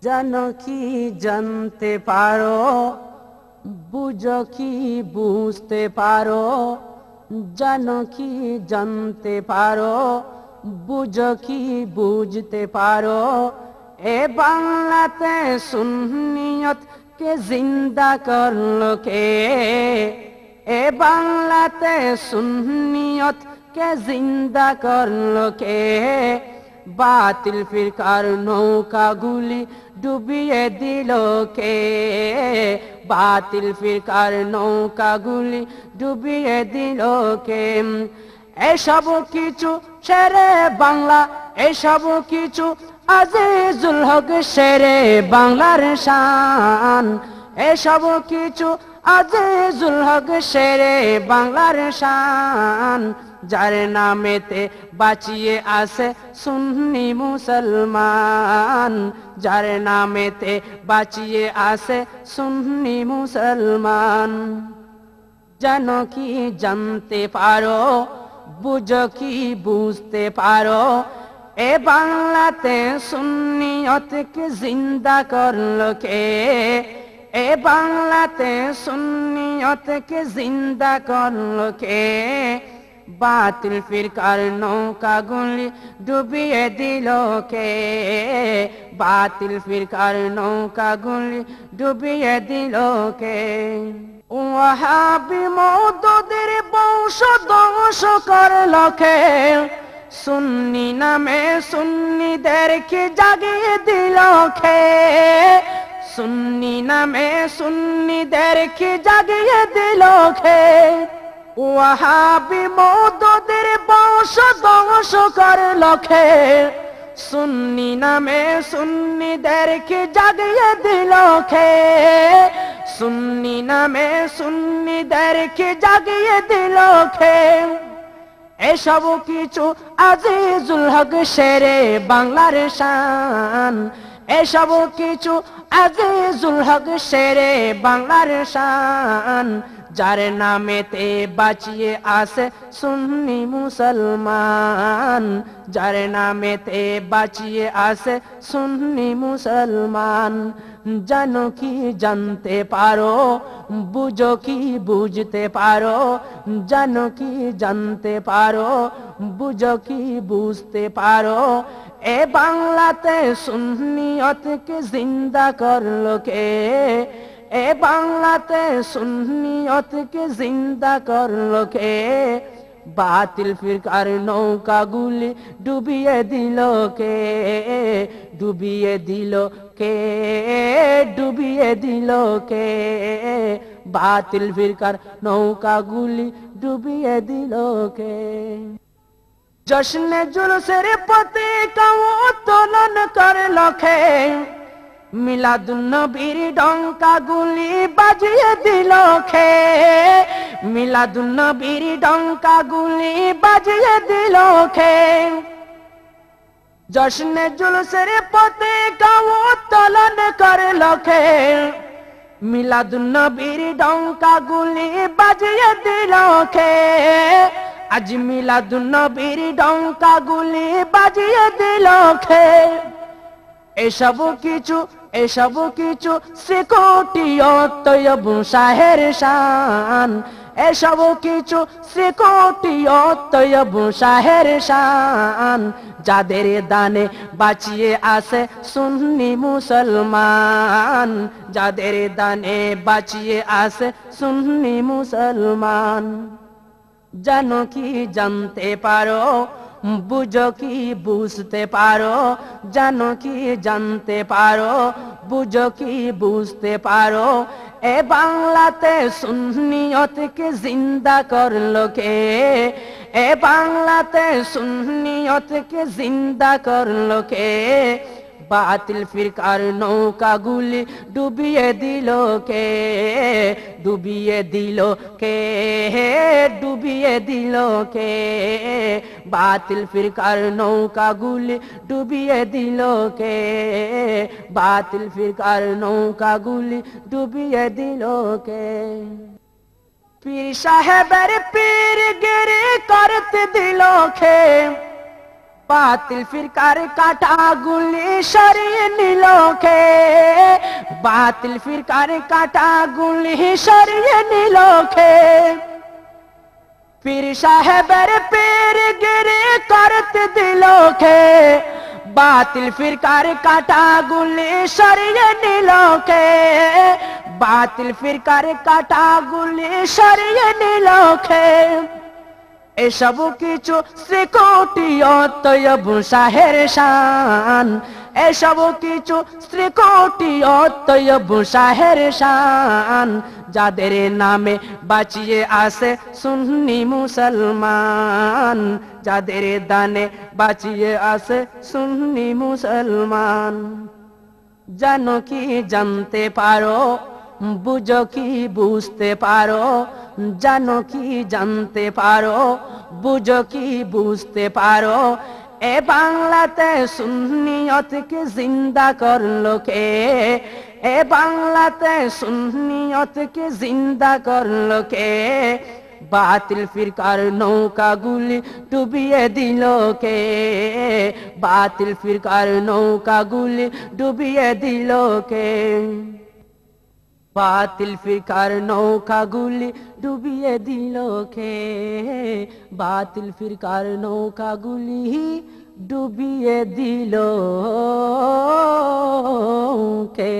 জানো কি জানতে পারো, বুঝো কি বুঝতে পারো, জানো কি জানতে পারো, বুঝো কি বুঝতে পারো। এ বাংলাতে সুন্নিয়ত কে জিন্দা করলো কে? এ বাংলাতে সুন্নিয়ত কে জিন্দা করলো কে? বাতিল ফিরকার নৌকা গুলি ডুবিয়ে দিল কে? বাতিল ফিরকার নৌকা গুলি ডুবিয়ে দিল কে? এসব কিছু শেরে বাংলা, এসব কিছু আজিজুল হক শেরে বাংলার শান। এসব কিছু আজিজুল হক শেরে বাংলার শান। যার নামেতে বাঁচিয়ে আছে সুন্নি মুসলমান, যার নামেতে বাঁচিয়ে আছে সুন্নি মুসলমান। জানো কি জানতে পারো, বুঝো কি বুঝতে পারো। এ বাংলাতে সুন্নিয়তকে জিন্দা করলো কে? এ বাংলাতে সুন্নিয়তকে জিন্দা করলো কে? বাতিল ফিরকার নৌকা গুলি ডুবিয়ে দিল কে? বাতিল ফিরকার নৌকা গুলি ডুবিয়ে দিল কে? ওয়াহাবি মওদুদের বংশ ধ্বংস করলো কে? সুন্নি নামে সুন্নিদেরকে জাগিয়ে দিল কে? সুন্নি নামে সুন্নিদেরকে জাগিয়ে দিল কে? ওয়াহাবি মওদুদের বংশ ধ্বংস করলো কে? সুন্নি নামে সুন্নিদেরকে জাগিয়ে দিল কে? সুন্নি নামে সুন্নিদেরকে জাগিয়ে দিল কে? এসব কিছু আজিজুল হক শেরে বাংলার শান। এসব কিছু আজিজুল হক শেরে বাংলার শান। যার নামেতে বাঁচিয়ে আছে সুন্নি মুসলমান, যার নামেতে বাঁচিয়ে আছে সুন্নি মুসলমান। জানো কি জানতে পারো, বুঝো কি বুঝতে পারো, জানো কি জানতে পারো, বুঝো কি বুঝতে পারো। এ বাংলাতে সুন্নিয়তকে জিন্দা করলো কে? এ বাংলাতে সুন্নিয়তকে জিন্দা করলো কে? বাতিল ফিরকার নৌকা গুলি ডুবিয়ে দিল কে? ডুবিয়ে দিল কে? ডুবিয়ে দিল কে? বাতিল ফিরকার নৌকা গুলি ডুবিয়ে দিল কে? জশ্নে জুলুসের পতাকা উত্তোলন করলো কে? মিলাদুন নবীর ডঙ্কা গুলি বাজিয়ে দিল কে? মিলাদুন নবীর ডঙ্কা গুলি বাজিয়ে দিল কে? জশ্নে জুলুসের পতাকা উত্তোলন করলো কে? মিলাদুন নবীর ডঙ্কা গুলি বাজিয়ে দিল কে? আজ মিলাদুন নবীর ডঙ্কা গুলি বাজিয়ে দিল কে? এসব কিছু, এসব কিছু শ্রীকোটিয় তৈয়ব শাহের শান। এসব কিছু শ্রীকোটিয় তৈয়ব শাহের শান। যাদের দানে বাঁচিয়ে আছে সুন্নি মুসলমান, যাদের দানে বাঁচিয়ে আছে সুন্নি মুসলমান। জানো কি জানতে পারো, বুঝো কি বুঝতে পারো, জানো কি জানতে পারো, বুঝো কি বুঝতে পারো। এ বাংলাতে সুন্নিয়তকে জিন্দা করলো কে? এ বাংলাতে সুন্নিয়তকে জিন্দা করলো কে? বাতিল ফিরকার নৌকা গুলি ডুবিয়ে দিল কে? ডুবিয়ে দিল কে? ডুবিয়ে দিল কে? বাতিল ফিরকার নৌকা গুলি ডুবিয়ে দিল কে? বাতিল ফিরকার নৌকা গুলি ডুবিয়ে দিল কে? পীর সাহেবের পীরগিরি করতে দিল কে? বাতিল ফিরকার কাঁটাগুলি সরিয়ে নিল কে, বাতিল ফিরকার কাঁটাগুলি সরিয়ে নিল কে, পীর সাহেবের পীরগিরি করতে দিল কে, বাতিল ফিরকার কাঁটাগুলি সরিয়ে নিল কে, বাতিল ফিরকার কাঁটাগুলি সরিয়ে নিল কে। এসব কিছু শ্রীকোটি অতয়ব শাহের শান, এসব কিছু শ্রীকোটি অতয়ব শাহের শান, যাদের নামে বাঁচিয়ে আসে সুন্নি মুসলমান, যাদের দানে বাঁচিয়ে আসে সুন্নি মুসলমান। জানো কি জানতে পারো, বুঝো কি বুঝতে পারো, জানো কি জানতে পারো, বুঝো কি বুঝতে পারো, এ বাংলাতে সুন্নিয়তকে জিন্দা করলো কে, এ বাংলাতে সুন্নিয়তকে জিন্দা করলো কে, বাতিল ফিরকার নৌকাগুলি ডুবিয়ে দিল কে, বাতিল ফিরকার নৌকাগুলি ডুবিয়ে দিল কে, বাতিল ফিরকার নৌকাগুলি ডুবিয়ে দিল কে, বাতিল ফিরকার নৌকাগুলি ডুবিয়ে দিল কে।